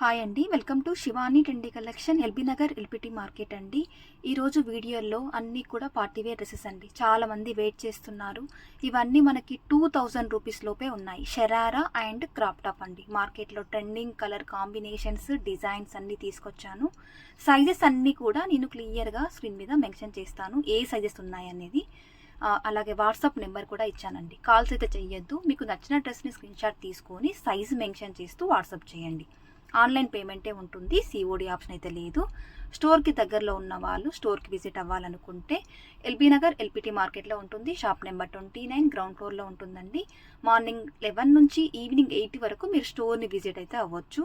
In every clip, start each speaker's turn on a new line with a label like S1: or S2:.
S1: Hi అండి, welcome to Shivani trendy collection, LB Nagar LPT market అండి. ఈరోజు వీడియోలో అన్నీ కూడా పార్టీవేర్ డ్రెస్సెస్ అండి. చాలామంది వెయిట్ చేస్తున్నారు. ఇవన్నీ మనకి 2000 రూపీస్ లోపే ఉన్నాయి. షరారా అండ్ క్రాప్ టాప్ అండి. మార్కెట్లో ట్రెండింగ్ కలర్ కాంబినేషన్స్, డిజైన్స్ అన్నీ తీసుకొచ్చాను. సైజెస్ అన్నీ కూడా నేను క్లియర్గా స్క్రీన్ మీద మెన్షన్ చేస్తాను, ఏ సైజెస్ ఉన్నాయనేది. అలాగే వాట్సాప్ నెంబర్ కూడా ఇచ్చానండి. కాల్స్ అయితే చెయ్యొద్దు. మీకు నచ్చిన డ్రెస్ని స్క్రీన్ షాట్ తీసుకొని సైజు మెన్షన్ చేస్తూ వాట్సాప్ చేయండి. ఆన్లైన్ పేమెంటే ఉంటుంది, సిఓడి ఆప్షన్ అయితే లేదు. స్టోర్కి దగ్గరలో ఉన్న వాళ్ళు స్టోర్కి విజిట్ అవ్వాలనుకుంటే ఎల్బీ నగర్ ఎల్పిటి మార్కెట్లో ఉంటుంది. షాప్ నెంబర్ 29 గ్రౌండ్ ఫ్లోర్లో ఉంటుందండి. మార్నింగ్ 11 నుంచి ఈవినింగ్ 8 వరకు మీరు స్టోర్ని విజిట్ అయితే అవ్వచ్చు.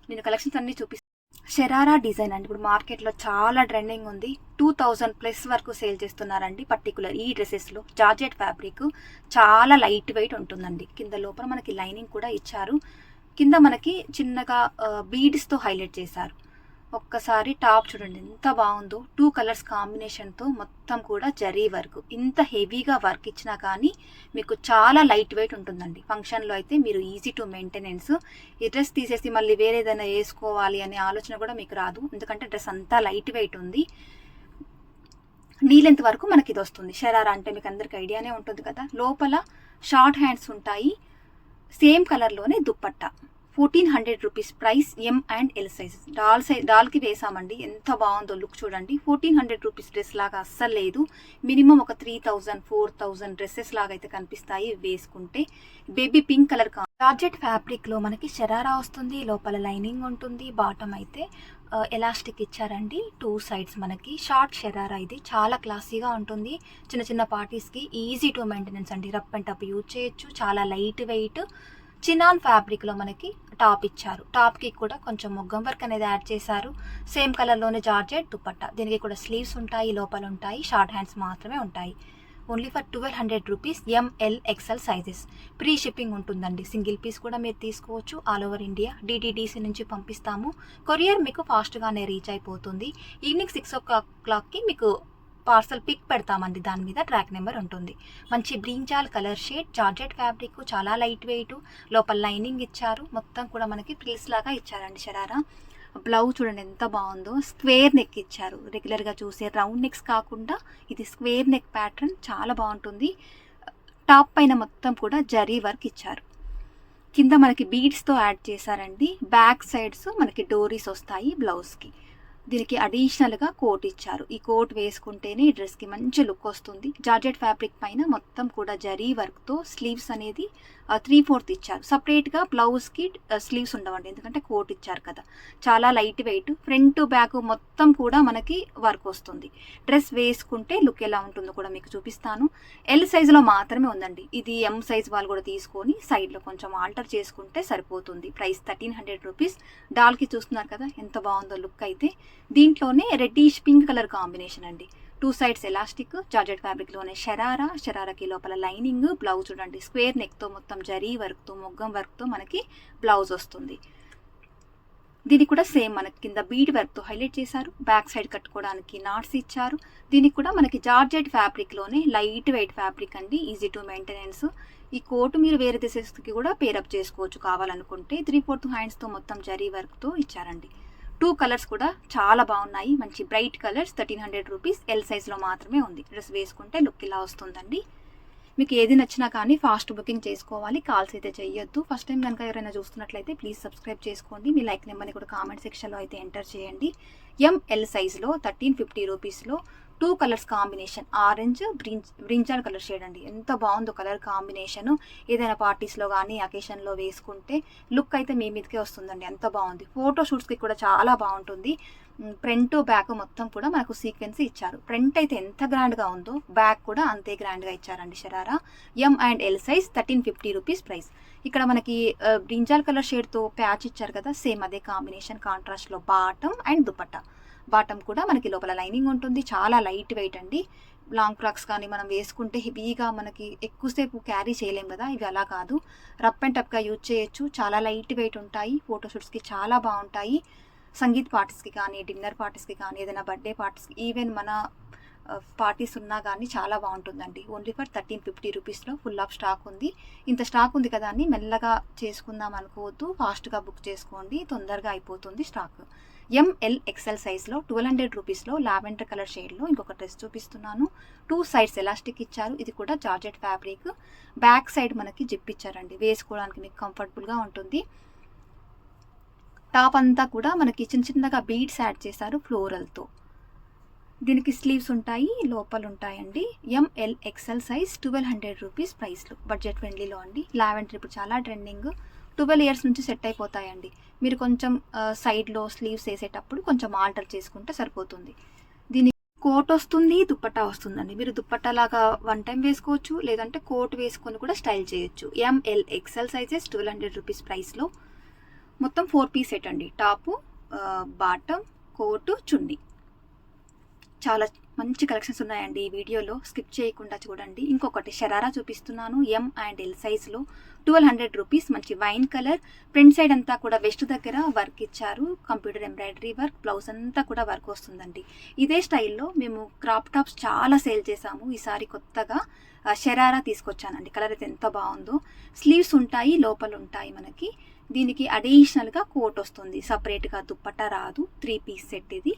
S1: నేను కలెక్షన్స్ అన్నీ చూపిస్తాను. షరారా డిజైన్ అండి, ఇప్పుడు మార్కెట్లో చాలా ట్రెండింగ్ ఉంది. 2000+ వరకు సేల్ చేస్తున్నారండి. పర్టికులర్ ఈ డ్రెస్సెస్లో జార్జెట్ ఫ్యాబ్రిక్ చాలా లైట్ వెయిట్ ఉంటుందండి. కింద లోపల మనకి లైనింగ్ కూడా ఇచ్చారు. కింద మనకి చిన్నగా బీడ్స్తో హైలైట్ చేశారు. ఒక్కసారి టాప్ చూడండి ఎంత బాగుందో. 2 కలర్స్ కాంబినేషన్తో మొత్తం కూడా జరీ వర్క్. ఇంత హెవీగా వర్క్ ఇచ్చినా కానీ మీకు చాలా లైట్ వెయిట్ ఉంటుందండి. ఫంక్షన్లో అయితే మీరు ఈజీ టు మెయింటెనెన్స్. ఈ డ్రెస్ తీసేసి మళ్ళీ వేరే ఏదైనా వేసుకోవాలి అనే ఆలోచన కూడా మీకు రాదు, ఎందుకంటే డ్రెస్ అంతా లైట్ వెయిట్ ఉంది. నీ లెంత్ వరకు మనకి ఇది వస్తుంది. షరారా అంటే మీకు అందరికి ఐడియానే ఉంటుంది కదా. లోపల షార్ట్ హ్యాండ్స్ ఉంటాయి. సేమ్ కలర్లోనే dupatta. 1400 rupees price. M and L size. డాల్కి వేసామండి. ఎంత బాగుందో లుక్ చూడండి. 1400 రూపీస్ డ్రెస్ లాగా అస్సలు లేదు. మినిమం ఒక 3000 4000 డ్రెస్సెస్ లాగా అయితే కనిపిస్తాయి వేసుకుంటే. బేబీ పింక్ కలర్ జార్జెట్ ఫ్యాబ్రిక్లో మనకి షరారా వస్తుంది. లోపల లైనింగ్ ఉంటుంది. బాటమ్ అయితే ఎలాస్టిక్ ఇచ్చారండి. 2 సైడ్స్ మనకి షార్ట్ షరారా. ఇది చాలా క్లాసీగా ఉంటుంది. చిన్న చిన్న పార్టీస్కి ఈజీ టు మెయింటెనెన్స్ అండి. రఫ్ అండ్ టఫ్ యూజ్ చేయొచ్చు. చాలా లైట్ వెయిట్. చినాన్ ఫ్యాబ్రిక్లో మనకి టాప్ ఇచ్చారు. టాప్కి కూడా కొంచెం మొగ్గం వర్క్ అనేది యాడ్ చేశారు. సేమ్ కలర్లోనే జార్జెట్ దుపట్టా. దీనికి కూడా స్లీవ్స్ ఉంటాయి, లోపల ఉంటాయి. షార్ట్ హ్యాండ్స్ మాత్రమే ఉంటాయి. Only for 1200 rupees. M L XL sizes. Free shipping ఉంటుందండి. సింగిల్ పీస్ కూడా మీరు తీసుకోవచ్చు. ఆల్ ఓవర్ ఇండియా డిటిడిసి నుంచి పంపిస్తాము. కొరియర్ మీకు ఫాస్ట్గానే రీచ్ అయిపోతుంది. ఈవినింగ్ 6 o'clockకి మీకు పార్సల్ పిక్ పెడతామండి. దాని మీద ట్రాక్ నెంబర్ ఉంటుంది. మంచి brinjal colour shade, georgette fabric, చాలా లైట్ వెయిట్. లోపల లైనింగ్ ఇచ్చారు. మొత్తం కూడా మనకి ఫ్రిల్స్ లాగా ఇచ్చారండి షరారా. బ్లౌజ్ చూడండి ఎంత బాగుందో. స్క్వేర్ నెక్ ఇచ్చారు. రెగ్యులర్గా చూసే రౌండ్ నెక్స్ కాకుండా ఇది స్క్వేర్ నెక్ ప్యాటర్న్ చాలా బాగుంటుంది. టాప్ పైన మొత్తం కూడా జరీ వర్క్ ఇచ్చారు. కింద మనకి బీడ్స్తో యాడ్ చేశారండి. బ్యాక్ సైడ్స్ మనకి డోరీస్ వస్తాయి బ్లౌజ్కి. దీనికి అడిషనల్గా కోట్ ఇచ్చారు. ఈ కోట్ వేసుకుంటేనే ఈ డ్రెస్కి మంచి లుక్ వస్తుంది. జార్జెట్ ఫ్యాబ్రిక్ పైన మొత్తం కూడా జరీ వర్క్తో స్లీవ్స్ అనేది 3/4 ఇచ్చారు. సపరేట్గా బ్లౌజ్కి స్లీవ్స్ ఉండవండి, ఎందుకంటే కోట్ ఇచ్చారు కదా. చాలా లైట్ వెయిట్. ఫ్రంట్ బ్యాక్ మొత్తం కూడా మనకి వర్క్ వస్తుంది. డ్రెస్ వేసుకుంటే లుక్ ఎలా ఉంటుందో కూడా మీకు చూపిస్తాను. ఎల్ సైజులో మాత్రమే ఉందండి. ఇది ఎం సైజ్ వాళ్ళు కూడా తీసుకొని సైడ్లో కొంచెం ఆల్టర్ చేసుకుంటే సరిపోతుంది. Price 1300 rupees. డాల్కి చూస్తున్నారు కదా ఎంత బాగుందో లుక్ అయితే. దీంట్లోనే రెడ్డిష్ పింక్ కలర్ కాంబినేషన్ అండి. 2 సైడ్స్ ఎలాస్టిక్. జార్జెట్ ఫ్యాబ్రిక్లోనే షరారాకి లోపల లైనింగ్. బ్లౌజ్ చూడండి స్క్వేర్ నెక్తో మొత్తం జరీ వర్క్తో మొగ్గం వర్క్తో మనకి బ్లౌజ్ వస్తుంది. దీనికి కూడా సేమ్ మనకి కింద బీడ్ వర్క్తో హైలైట్ చేశారు. బ్యాక్ సైడ్ కట్టుకోవడానికి నాట్స్ ఇచ్చారు. దీనికి కూడా మనకి జార్జెట్ ఫ్యాబ్రిక్లోనే లైట్ వెయిట్ ఫ్యాబ్రిక్ అండి. Easy to maintenance. ఈ కోట్ మీరు వేరే డ్రెస్సెస్కి కూడా పేరప్ చేసుకోవచ్చు కావాలనుకుంటే. 3/4 హ్యాండ్స్తో మొత్తం జరీ వర్క్తో ఇచ్చారండి. 2 కలర్స్ కూడా చాలా బాగున్నాయి. మంచి బ్రైట్ కలర్స్. 1300 రూపీస్. ఎల్ సైజ్లో మాత్రమే ఉంది. డ్రెస్ వేసుకుంటే లుక్ ఇలా వస్తుందండి. మీకు ఏది నచ్చినా కానీ ఫాస్ట్ బుకింగ్ చేసుకోవాలి. కాల్స్ అయితే చెయ్యొద్దు. ఫస్ట్ టైం కనుక ఎవరైనా చూస్తున్నట్లయితే ప్లీజ్ సబ్స్క్రైబ్ చేసుకోండి. మీ లైక్ నెంబర్ని కూడా కామెంట్ సెక్షన్లో అయితే ఎంటర్ చేయండి. ఎంఎల్ సైజ్లో 1350 రూపీస్లో 2 colours combination. Orange brinjal colour shade అండి. ఎంత బాగుందో కలర్ కాంబినేషను. ఏదైనా పార్టీస్లో కానీ అకేషన్లో వేసుకుంటే లుక్ అయితే మీ మీదకే వస్తుందండి. ఎంత బాగుంది. ఫోటో షూట్స్కి కూడా చాలా బాగుంటుంది. ఫ్రంట్ బ్యాక్ మొత్తం కూడా మనకు సీక్వెన్స్ ఇచ్చారు. ఫ్రంట్ అయితే ఎంత గ్రాండ్గా ఉందో బ్యాక్ కూడా అంతే గ్రాండ్గా ఇచ్చారండి షరారా. ఎం and L size. 1350 rupees price. ఇక్కడ మనకి బ్రింజాల్ కలర్ షేడ్తో ప్యాచ్ ఇచ్చారు కదా, సేమ్ అదే కాంబినేషన్ కాంట్రాస్ట్లో బాటమ్ అండ్ దుపట్టా. బాటమ్ కూడా మనకి లోపల లైనింగ్ ఉంటుంది. చాలా లైట్ వెయిట్ అండి. లాంగ్ ఫ్రాక్స్ కానీ మనం వేసుకుంటే హెవీగా మనకి ఎక్కువసేపు క్యారీ చేయలేం కదా. ఇవి అలా కాదు, రఫ్ అండ్ టఫ్గా యూజ్ చేయొచ్చు. చాలా లైట్ వెయిట్ ఉంటాయి. ఫోటోషూట్స్కి చాలా బాగుంటాయి. సంగీత్ పార్టీస్కి కానీ, డిన్నర్ పార్టీస్కి కానీ, ఏదైనా బర్త్డే పార్టీస్కి, ఈవెన్ మన పార్టీస్ ఉన్నా కానీ చాలా బాగుంటుందండి. ఓన్లీ ఫర్ 1350 రూపీస్లో ఫుల్ ఆఫ్ స్టాక్ ఉంది. ఇంత స్టాక్ ఉంది కదా అని మెల్లగా చేసుకుందాం అనుకోవద్దు, ఫాస్ట్గా బుక్ చేసుకోండి, తొందరగా అయిపోతుంది స్టాక్. ML XL సైజ్లో 1200 రూపీస్లో లావెండర్ కలర్ షేడ్లో ఇంకొక డ్రెస్ చూపిస్తున్నాను. 2 సైడ్స్ ఎలాస్టిక్ ఇచ్చారు. ఇది కూడా జార్జెట్ ఫ్యాబ్రిక్. బ్యాక్ సైడ్ మనకి జిప్ ఇచ్చారండి, వేసుకోవడానికి మీకు కంఫర్టబుల్గా ఉంటుంది. టాప్ అంతా కూడా మనకి చిన్నగా బీడ్స్ యాడ్ చేశారు ఫ్లోరల్తో. దీనికి స్లీవ్స్ ఉంటాయి, లోపల ఉంటాయండి. ML XL సైజ్ 1200 రూపీస్ ప్రైస్లో, బడ్జెట్ ఫ్రెండ్లీలో అండి. లావెండర్ ఇప్పుడు చాలా ట్రెండింగ్. 12 ఇయర్స్ నుంచి సెట్ అయిపోతాయండి. మీరు కొంచెం సైడ్లో స్లీవ్స్ వేసేటప్పుడు కొంచెం ఆల్టర్ చేసుకుంటే సరిపోతుంది. దీనికి కోట్ వస్తుంది, దుప్పట్టా వస్తుందండి. మీరు దుప్పట్టా లాగా 1 టైం వేసుకోవచ్చు, లేదంటే కోట్ వేసుకొని కూడా స్టైల్ చేయొచ్చు. ML XL సైజెస్ 1200 రూపీస్ ప్రైస్లో. మొత్తం 4 పీస్ సెట్ అండి. టాపు, బాటమ్, కోటు, చున్నీ. చాలా మంచి కలెక్షన్స్ ఉన్నాయండి ఈ వీడియోలో, స్కిప్ చేయకుండా చూడండి. ఇంకొకటి షరారా చూపిస్తున్నాను. M&L సైజ్లో 1200 రూపీస్. మంచి వైన్ కలర్. ఫ్రంట్ సైడ్ అంతా కూడా వెస్ట్ దగ్గర వర్క్ ఇచ్చారు, కంప్యూటర్ ఎంబ్రాయిడరీ వర్క్. బ్లౌజ్ అంతా కూడా వర్క్ వస్తుందండి. ఇదే స్టైల్లో మేము క్రాప్ టాప్స్ చాలా సేల్ చేసాము. ఈసారి కొత్తగా షరారా తీసుకొచ్చానండి. కలర్ అయితే ఎంత బాగుందో. స్లీవ్స్ ఉంటాయి, లోపల ఉంటాయి మనకి. దీనికి అడిషనల్గా కోట్ వస్తుంది, సపరేట్గా దుప్పట్టా రాదు. 3 పీస్ సెట్ ఇది.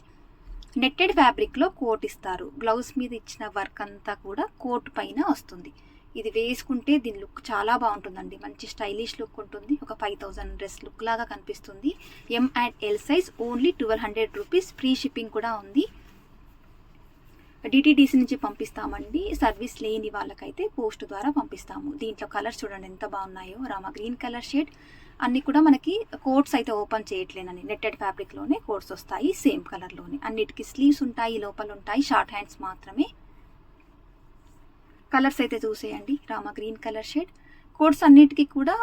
S1: నెట్టెడ్ ఫ్యాబ్రిక్లో కోట్ ఇస్తారు. బ్లౌజ్ మీద ఇచ్చిన వర్క్ అంతా కూడా కోట్ పైన వస్తుంది. ఇది వేసుకుంటే దీని లుక్ చాలా బాగుంటుందండి. మంచి స్టైలిష్ లుక్ ఉంటుంది. ఒక 5000 డ్రెస్ లుక్ లాగా కనిపిస్తుంది. M&L size only 1200 rupees. Free shipping కూడా ఉంది. DTDC నుంచి పంపిస్తామండి. సర్వీస్ లేని వాళ్ళకైతే పోస్ట్ ద్వారా పంపిస్తాము. దీంట్లో కలర్స్ చూడండి ఎంత బాగున్నాయో. Rama green colour shade. అన్నీ కూడా మనకి కోట్స్ అయితే ఓపెన్ చేయట్లేనని, నెట్టెడ్ ఫ్యాబ్రిక్లోనే కోట్స్ వస్తాయి, సేమ్ కలర్లోనే. అన్నిటికీ స్లీవ్స్ ఉంటాయి, లోపల ఉంటాయి, షార్ట్ హ్యాండ్స్ మాత్రమే. కలర్స్ అయితే చూసేయండి. Rama green colour shade. Coats అన్నిటికీ కూడా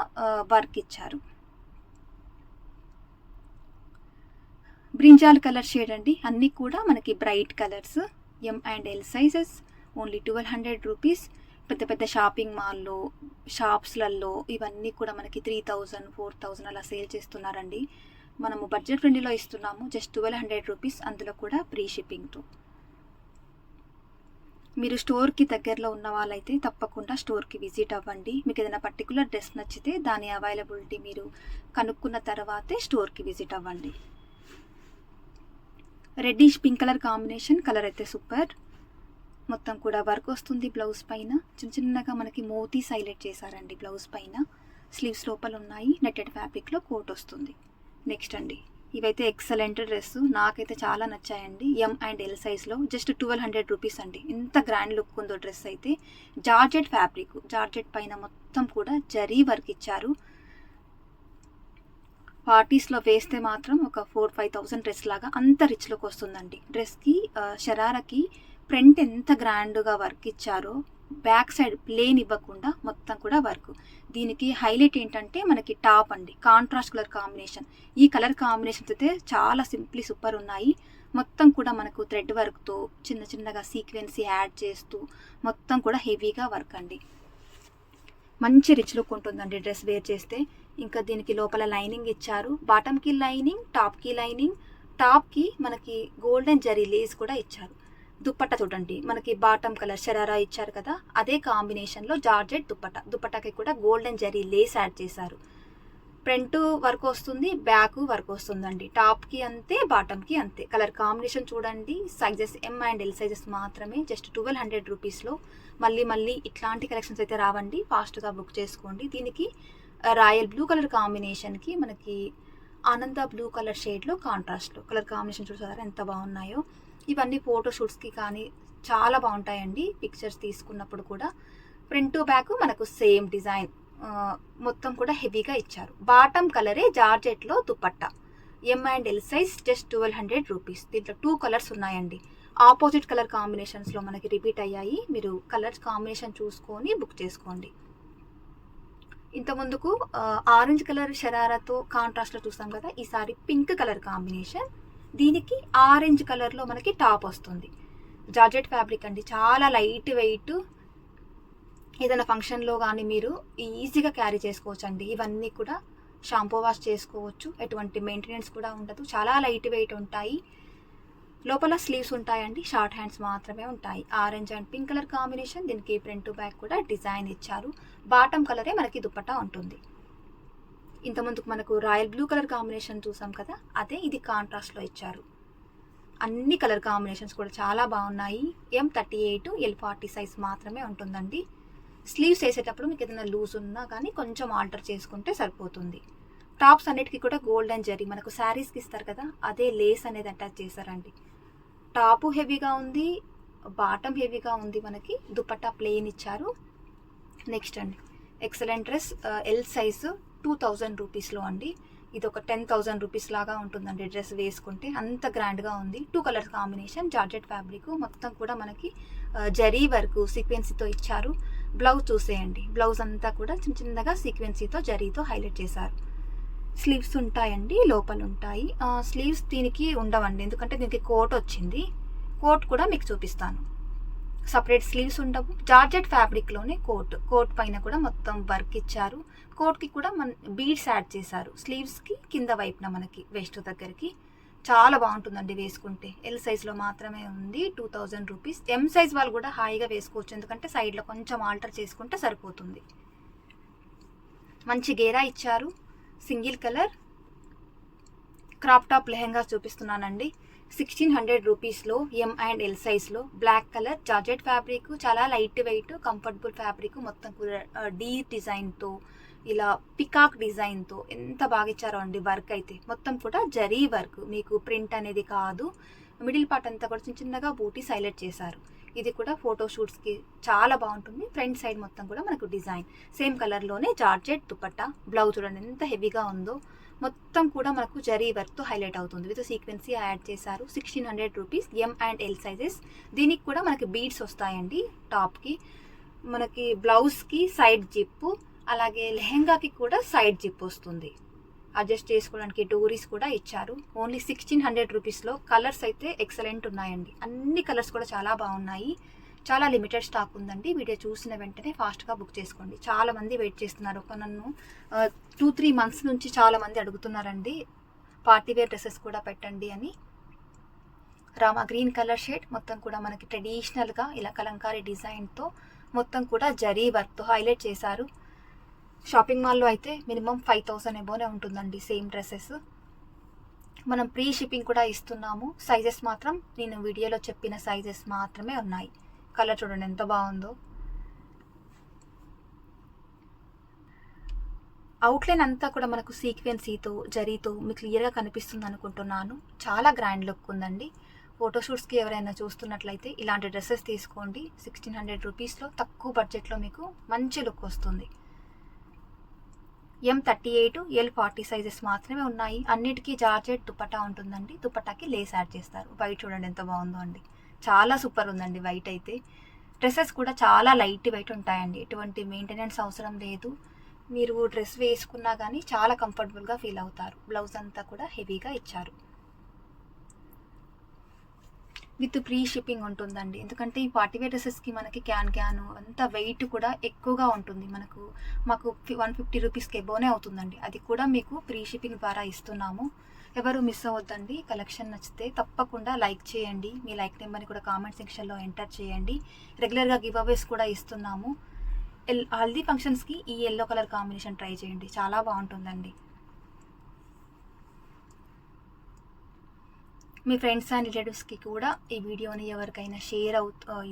S1: వర్క్ ఇచ్చారు. బ్రింజాల్ కలర్ షేడ్ అండి. అన్నీ కూడా మనకి bright colours. M&L sizes only 1200 rupees. పెద్ద పెద్ద షాపింగ్ మాల్లో, షాప్స్లలో ఇవన్నీ కూడా మనకి 3000, 4000 అలా సేల్ చేస్తున్నారండి. మనము బడ్జెట్ ఫ్రెండ్లీలో ఇస్తున్నాము, జస్ట్ 1200 రూపీస్, అందులో కూడా ఫ్రీ షిప్పింగ్తో. మీరు స్టోర్కి దగ్గరలో ఉన్న వాళ్ళైతే తప్పకుండా స్టోర్కి విజిట్ అవ్వండి. మీకు ఏదైనా పర్టికులర్ డ్రెస్ నచ్చితే దాని అవైలబిలిటీ మీరు కనుక్కున్న తర్వాతే స్టోర్కి విజిట్ అవ్వండి. Reddish pink colour combination. Colour అయితే సూపర్. మొత్తం కూడా వర్క్ వస్తుంది బ్లౌజ్ పైన. చిన్నగా మనకి మోతీస్ హైలైట్ చేశారండి బ్లౌజ్ పైన. స్లీవ్స్ లోపల ఉన్నాయి. నెట్టెడ్ ఫ్యాబ్రిక్లో కోట్ వస్తుంది. నెక్స్ట్ అండి, ఇవైతే ఎక్సలెంట్ డ్రెస్, నాకైతే చాలా నచ్చాయండి. M&L సైజ్లో జస్ట్ 1200 రూపీస్ అండి. ఎంత గ్రాండ్ లుక్ ఉందో డ్రెస్ అయితే. జార్జెట్ ఫ్యాబ్రిక్, జార్జెట్ పైన మొత్తం కూడా జరీ వర్క్ ఇచ్చారు. పార్టీస్లో వేస్తే మాత్రం ఒక 4-5,000 డ్రెస్ లాగా అంత రిచ్ లుక్ వస్తుందండి. డ్రెస్కి షరారాకి ఫ్రంట్ ఎంత గ్రాండ్గా వర్క్ ఇచ్చారో, బ్యాక్ సైడ్ ప్లేన్ ఇవ్వకుండా మొత్తం కూడా వర్క్. దీనికి హైలైట్ ఏంటంటే మనకి టాప్ అండి, కాంట్రాస్ట్ కలర్ కాంబినేషన్. ఈ కలర్ కాంబినేషన్స్ అయితే చాలా సింప్లీ సూపర్ ఉన్నాయి. మొత్తం కూడా మనకు థ్రెడ్ వర్క్తో చిన్నగా సీక్వెన్సీ యాడ్ చేస్తూ మొత్తం కూడా హెవీగా వర్క్ అండి. మంచి రిచ్ లుక్ ఉంటుందండి డ్రెస్ వేర్ చేస్తే. ఇంకా దీనికి లోపల లైనింగ్ ఇచ్చారు. బాటమ్కి లైనింగ్, టాప్కి లైనింగ్. టాప్కి మనకి గోల్డెన్ జరీ లేస్ కూడా ఇచ్చారు. దుప్పట్టా చూడండి, మనకి బాటమ్ కలర్ షరారా ఇచ్చారు కదా, అదే కాంబినేషన్లో జార్జెట్ దుప్పట్టా. దుప్పట్టాకి కూడా గోల్డెన్ జరీ లేస్ యాడ్ చేశారు. ఫ్రంట్ వర్క్ వస్తుంది, బ్యాక్ వర్క్ వస్తుందండి. టాప్కి అంతే, బాటమ్కి అంతే. కలర్ కాంబినేషన్ చూడండి. సైజెస్ M&L సైజెస్ మాత్రమే. జస్ట్ 1200 రూపీస్లో. మళ్ళీ ఇట్లాంటి కలెక్షన్స్ అయితే రావండి, ఫాస్ట్గా బుక్ చేసుకోండి. దీనికి రాయల్ బ్లూ కలర్ కాంబినేషన్కి మనకి ఆనంద బ్లూ కలర్ షేడ్లో కాంట్రాస్ట్లో కలర్ కాంబినేషన్ చూసారా ఎంత బాగున్నాయో. ఇవన్నీ ఫోటోషూట్స్కి కానీ చాలా బాగుంటాయండి, పిక్చర్స్ తీసుకున్నప్పుడు కూడా. ఫ్రంట్ బ్యాక్ మనకు సేమ్ డిజైన్, మొత్తం కూడా హెవీగా ఇచ్చారు. బాటమ్ కలరే జార్జెట్లో dupatta. M&L size just 1200 rupees. దీంట్లో 2 కలర్స్ ఉన్నాయండి. ఆపోజిట్ కలర్ కాంబినేషన్స్లో మనకి రిపీట్ అయ్యాయి. మీరు కలర్స్ కాంబినేషన్ చూసుకొని బుక్ చేసుకోండి. ఇంత ముందుకు ఆరెంజ్ కలర్ షరారాతో కాంట్రాస్ట్లో చూస్తాం కదా, ఈసారి పింక్ కలర్ కాంబినేషన్. దీనికి ఆరెంజ్ కలర్లో మనకి టాప్ వస్తుంది. జార్జెట్ ఫ్యాబ్రిక్ అండి, చాలా లైట్ వెయిట్. ఏదైనా ఫంక్షన్లో కానీ మీరు ఈజీగా క్యారీ చేసుకోవచ్చు అండి. ఇవన్నీ కూడా షాంపూ వాష్ చేసుకోవచ్చు, ఎటువంటి మెయింటెనెన్స్ కూడా ఉండదు. చాలా లైట్ వెయిట్ ఉంటాయి. లోపల స్లీవ్స్ ఉంటాయండి, షార్ట్ హ్యాండ్స్ మాత్రమే ఉంటాయి. Orange and pink colour combination. దీనికి ఫ్రంట్ టు బ్యాక్ కూడా డిజైన్ ఇచ్చారు. బాటమ్ కలరే మనకి దుపట్టా ఉంటుంది. ఇంతకుముందుకు మనకు రాయల్ బ్లూ కలర్ కాంబినేషన్ చూసాం కదా, అదే ఇది కాంట్రాస్ట్లో ఇచ్చారు. అన్ని కలర్ కాంబినేషన్స్ కూడా చాలా బాగున్నాయి. M38 L40 సైజ్ మాత్రమే ఉంటుందండి. స్లీవ్స్ వేసేటప్పుడు మీకు ఏదైనా లూజ్ ఉన్నా కానీ కొంచెం ఆల్టర్ చేసుకుంటే సరిపోతుంది. టాప్స్ అన్నిటికీ కూడా గోల్డెన్ జరీ మనకు శారీస్కి ఇస్తారు కదా, అదే లేస్ అనేది అటాచ్ చేశారండి. టాపు హెవీగా ఉంది, బాటమ్ హెవీగా ఉంది. మనకి దుపట్టా ప్లెయిన్ ఇచ్చారు. నెక్స్ట్ అండి, ఎక్సలెంట్ డ్రెస్. ఎల్ సైజు 2000 రూపీస్లో అండి. ఇది ఒక 10,000 రూపీస్ లాగా ఉంటుందండి డ్రెస్ వేసుకుంటే, అంత గ్రాండ్గా ఉంది. 2 కలర్స్ కాంబినేషన్, జార్జెట్ ఫ్యాబ్రిక్, మొత్తం కూడా మనకి జరీ వర్క్ సీక్వెన్సీతో ఇచ్చారు. బ్లౌజ్ చూసేయండి, బ్లౌజ్ అంతా కూడా చిన్న చిన్నగా సీక్వెన్సీతో జరీతో హైలైట్ చేశారు. స్లీవ్స్ ఉంటాయండి, లోపల ఉంటాయి. స్లీవ్స్ దీనికి ఉండవండి, ఎందుకంటే దీనికి కోట్ వచ్చింది. కోట్ కూడా మీకు చూపిస్తాను. సపరేట్ స్లీవ్స్ ఉండవు. జార్జెట్ ఫ్యాబ్రిక్లోనే కోట్ పైన కూడా మొత్తం వర్క్ ఇచ్చారు. కోట్కి కూడా బీడ్స్ యాడ్ చేశారు. స్లీవ్స్కి కింద వైపున మనకి వెస్ట్ దగ్గరికి చాలా బాగుంటుందండి వేసుకుంటే. ఎల్ సైజ్లో మాత్రమే ఉంది. 2000 రూపీస్. ఎం సైజ్ వాళ్ళు కూడా హాయిగా వేసుకోవచ్చు, ఎందుకంటే సైడ్లో కొంచెం ఆల్టర్ చేసుకుంటే సరిపోతుంది. మంచి గేరా ఇచ్చారు. Single colour crop top lehenga చూపిస్తున్నానండి. 1600 రూపీస్లో ఎం అండ్ ఎల్ సైజ్లో బ్లాక్ కలర్ జార్జెట్ ఫ్యాబ్రిక్, చాలా లైట్ వెయిట్ కంఫర్టబుల్ ఫ్యాబ్రిక్. మొత్తం కూడా డీ డిజైన్తో, ఇలా పికాక్ డిజైన్తో ఎంత బాగా ఇచ్చారో అండి. వర్క్ అయితే మొత్తం కూడా జరీ వర్క్, మీకు ప్రింట్ అనేది కాదు. మిడిల్ పార్ట్ అంతా కూడా చిన్న చిన్నగా బూటీస్ హైలైట్ చేశారు. ఇది కూడా ఫోటోషూట్స్కి చాలా బాగుంటుంది. ఫ్రంట్ సైడ్ మొత్తం కూడా మనకు డిజైన్ సేమ్ కలర్లోనే జార్జెట్ దుపట్టా. బ్లౌజ్ చూడండి ఎంత హెవీగా ఉందో. మొత్తం కూడా మనకు జరీ వర్క్తో హైలైట్ అవుతుంది. విత్ సీక్వెన్సీ యాడ్ చేశారు. 1600 rupees M and L sizes. దీనికి కూడా మనకి బీడ్స్ వస్తాయండి. టాప్కి మనకి, బ్లౌజ్కి సైడ్ జిప్పు, అలాగే లెహెంగాకి కూడా సైడ్ జిప్ వస్తుంది. అడ్జస్ట్ చేసుకోవడానికి డోరీస్ కూడా ఇచ్చారు. ఓన్లీ 1600 రూపీస్లో. కలర్స్ అయితే ఎక్సలెంట్ ఉన్నాయండి. అన్ని కలర్స్ కూడా చాలా బాగున్నాయి. చాలా లిమిటెడ్ స్టాక్ ఉందండి. వీడియో చూసిన వెంటనే ఫాస్ట్గా బుక్ చేసుకోండి. చాలా మంది వెయిట్ చేస్తున్నారు. నన్ను 2-3 మంత్స్ నుంచి చాలా మంది అడుగుతున్నారండి, పార్టీవేర్ డ్రెస్సెస్ కూడా పెట్టండి అని. Rama green colour shade. మొత్తం కూడా మనకి ట్రెడిషనల్గా ఇలా కలంకారీ డిజైన్తో మొత్తం కూడా జరీ వర్క్తో హైలైట్ చేశారు. షాపింగ్ మాల్లో అయితే మినిమం 5000 ఎబోనే ఉంటుందండి సేమ్ డ్రెస్సెస్. మనం ప్రీ షిప్పింగ్ కూడా ఇస్తున్నాము. సైజెస్ మాత్రం నేను వీడియోలో చెప్పిన సైజెస్ మాత్రమే ఉన్నాయి. కలర్ చూడండి ఎంత బాగుందో. అవుట్లైన్ అంతా కూడా మనకు సీక్వెన్సీతో జరీతో మీకు క్లియర్గా కనిపిస్తుంది అనుకుంటున్నాను. చాలా గ్రాండ్ లుక్ ఉందండి. ఫోటోషూట్స్కి ఎవరైనా చూస్తున్నట్లయితే ఇలాంటి డ్రెస్సెస్ తీసుకోండి. 1600 రూపీస్లో తక్కువ బడ్జెట్లో మీకు మంచి లుక్ వస్తుంది. M38 L40 సైజెస్ మాత్రమే ఉన్నాయి. అన్నిటికీ జార్జెట్ దుపట్టా ఉంటుందండి. దుపట్టాకి లేస్ యాడ్ చేస్తారు. వైట్ చూడండి ఎంత బాగుందో అండి. చాలా సూపర్ ఉందండి వైట్ అయితే. డ్రెస్సెస్ కూడా చాలా లైట్ వెయిట్ ఉంటాయండి. ఎటువంటి మెయింటెనెన్స్ అవసరం లేదు. మీరు డ్రెస్ వేసుకున్నా కానీ చాలా కంఫర్టబుల్గా ఫీల్ అవుతారు. బ్లౌజ్ అంతా కూడా హెవీగా ఇచ్చారు. విత్ ప్రీ షిప్పింగ్ ఉంటుందండి, ఎందుకంటే ఈ పార్టీవేర్ డ్రెస్సెస్కి మనకి క్యాను అంత వెయిట్ కూడా ఎక్కువగా ఉంటుంది. మాకు 150 రూపీస్కి ఎబోనే అవుతుందండి. అది కూడా మీకు ప్రీ షిప్పింగ్ ద్వారా ఇస్తున్నాము. ఎవరు మిస్ అవ్వద్దండి. కలెక్షన్ నచ్చితే తప్పకుండా లైక్ చేయండి. మీ లైక్ నెంబర్ని కూడా కామెంట్ సెక్షన్లో ఎంటర్ చేయండి. రెగ్యులర్గా గివ్ అవేస్ కూడా ఇస్తున్నాము. హల్దీ ఫంక్షన్స్కి ఈ ఎల్లో కలర్ కాంబినేషన్ ట్రై చేయండి, చాలా బాగుంటుందండి. మీ ఫ్రెండ్స్ అండ్ రిలేటివ్స్కి కూడా ఈ వీడియోని ఎవరికైనా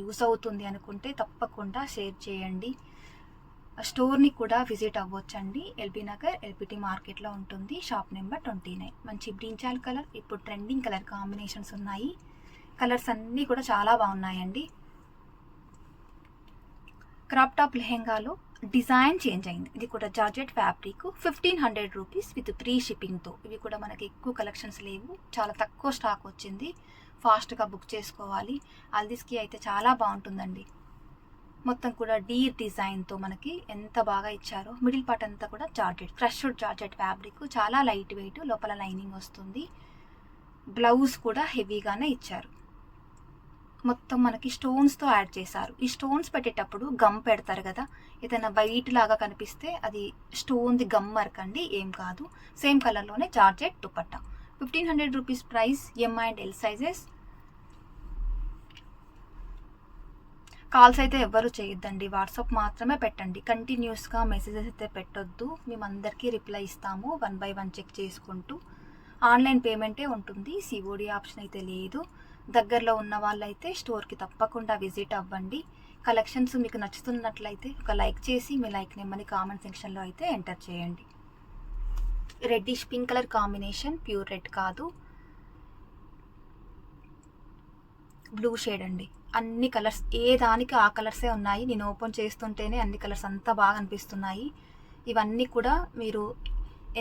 S1: యూస్ అవుతుంది అనుకుంటే తప్పకుండా షేర్ చేయండి. స్టోర్ని కూడా విజిట్ అవ్వచ్చండి. ఎల్బీ నగర్ ఎల్పిటి మార్కెట్లో ఉంటుంది. Shop number 29. మంచి బ్రింజాల్ కలర్, ఇప్పుడు ట్రెండింగ్ కలర్ కాంబినేషన్స్ ఉన్నాయి. కలర్స్ అన్నీ కూడా చాలా బాగున్నాయండి. క్రాప్ టాప్ లెహెంగాలో డిజైన్ చేంజ్ అయింది. ఇది కూడా georgette fabric. 1500 rupees with free షిప్పింగ్తో. ఇవి కూడా మనకి ఎక్కువ కలెక్షన్స్ లేవు, చాలా తక్కువ స్టాక్ వచ్చింది. ఫాస్ట్గా బుక్ చేసుకోవాలి. హల్దీస్కి అయితే చాలా బాగుంటుందండి. మొత్తం కూడా డీ డిజైన్తో మనకి ఎంత బాగా ఇచ్చారో. మిడిల్ పార్ట్ అంతా కూడా జార్జెట్, క్రష్డ్ జార్జెట్ ఫ్యాబ్రిక్, చాలా లైట్ వెయిట్, లోపల లైనింగ్ వస్తుంది. బ్లౌజ్ కూడా హెవీగానే ఇచ్చారు. మొత్తం మనకి స్టోన్స్తో యాడ్ చేశారు. ఈ స్టోన్స్ పెట్టేటప్పుడు గమ్ పెడతారు కదా, ఏదైనా వైట్ లాగా కనిపిస్తే అది స్టోన్ది గమ్ వర్క్ అండి, ఏం కాదు. సేమ్ కలర్లోనే georgette dupatta. 1500 rupees price. M and L sizes. Calls అయితే ఎవ్వరు చేయొద్దండి, వాట్సాప్ మాత్రమే పెట్టండి. కంటిన్యూస్గా మెసేజెస్ అయితే పెట్టొద్దు. మేమందరికీ రిప్లై ఇస్తాము 1 by 1 చెక్ చేసుకుంటూ. ఆన్లైన్ పేమెంటే ఉంటుంది, సిఓడి ఆప్షన్ అయితే లేదు. దగ్గరలో ఉన్న వాళ్ళైతే స్టోర్కి తప్పకుండా విజిట్ అవ్వండి. కలెక్షన్స్ మీకు నచ్చుతున్నట్లయితే ఒక లైక్ చేసి మీ లైక్ నెంబర్ని కామెంట్ సెక్షన్లో అయితే ఎంటర్ చేయండి. Reddish pink colour combination, pure red కాదు, బ్లూ షేడ్ అండి. అన్ని కలర్స్, ఏ దానికి ఆ కలర్సే ఉన్నాయి. నేను ఓపెన్ చేస్తుంటేనే అన్ని కలర్స్ అంతా బాగా అనిపిస్తున్నాయి. ఇవన్నీ కూడా మీరు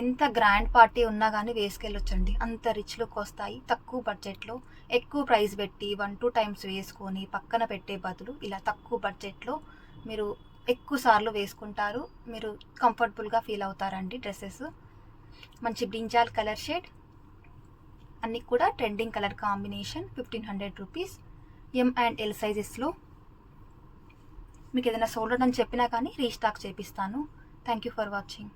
S1: ఎంత గ్రాండ్ పార్టీ ఉన్నా కానీ వేసుకెళ్ళొచ్చండి, అంత రిచ్ లుక్ వస్తాయి. తక్కువ బడ్జెట్లో ఎక్కువ ప్రైస్ పెట్టి 1-2 టైమ్స్ వేసుకొని పక్కన పెట్టే బదులు ఇలా తక్కువ బడ్జెట్లో మీరు ఎక్కువ సార్లు వేసుకుంటారు. మీరు కంఫర్టబుల్గా ఫీల్ అవుతారండి. డ్రెస్సెస్ మంచి బ్రింజాల్ కలర్ షేడ్, అన్నీ కూడా trending colour combination. 1500 rupees. M&L సైజెస్లో. మీకు ఏదైనా సోల్డ్ అని చెప్పినా కానీ రీస్టాక్ చేపిస్తాను. Thank you for watching.